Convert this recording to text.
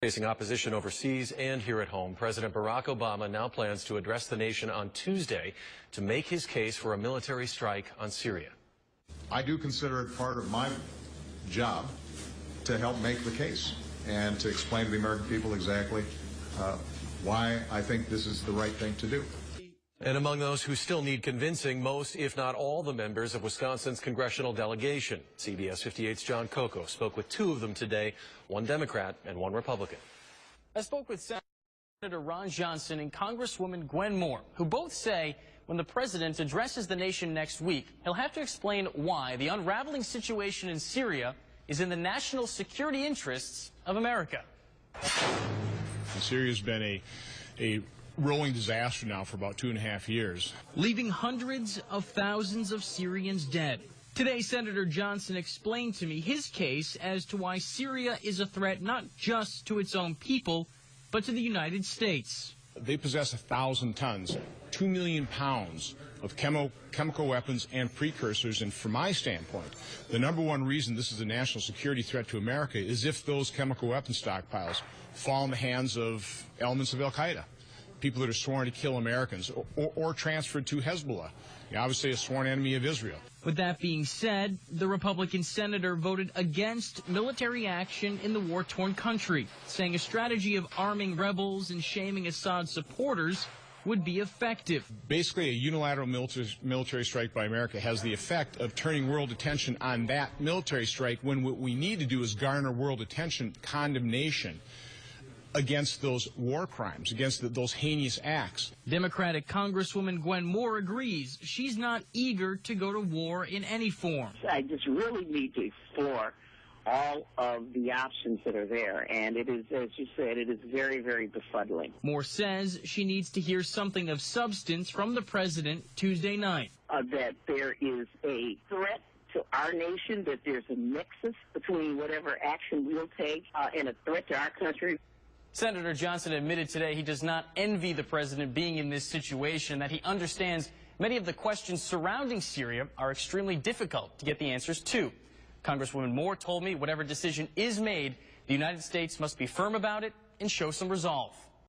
Facing opposition overseas and here at home, President Barack Obama now plans to address the nation on Tuesday to make his case for a military strike on Syria. I do consider it part of my job to help make the case and to explain to the American people exactly why I think this is the right thing to do. And among those who still need convincing, most, if not all, the members of Wisconsin's congressional delegation. CBS 58's John Coco spoke with two of them today, one Democrat and one Republican. I spoke with Senator Ron Johnson and Congresswoman Gwen Moore, who both say when the president addresses the nation next week, he'll have to explain why the unraveling situation in Syria is in the national security interests of America. Syria's been a rolling disaster now for about 2.5 years, leaving hundreds of thousands of Syrians dead. Today, Senator Johnson explained to me his case as to why Syria is a threat not just to its own people, but to the United States. They possess 1,000 tons, 2 million pounds of chemical weapons and precursors, and from my standpoint, the number one reason this is a national security threat to America is if those chemical weapon stockpiles fall in the hands of elements of al-Qaeda, people that are sworn to kill Americans, or transferred to Hezbollah, obviously a sworn enemy of Israel. With that being said, the Republican senator voted against military action in the war-torn country, saying a strategy of arming rebels and shaming Assad supporters would be effective. Basically, a unilateral military strike by America has the effect of turning world attention on that military strike, when what we need to do is garner world attention, condemnation against those war crimes, against those heinous acts. Democratic Congresswoman Gwen Moore agrees she's not eager to go to war in any form. I just really need to explore all of the options that are there, and it is, as you said, it is very, very befuddling. Moore says she needs to hear something of substance from the president Tuesday night. That there is a threat to our nation, that there's a nexus between whatever action we'll take and a threat to our country. Senator Johnson admitted today he does not envy the president being in this situation, that he understands many of the questions surrounding Syria are extremely difficult to get the answers to. Congresswoman Moore told me whatever decision is made, the United States must be firm about it and show some resolve.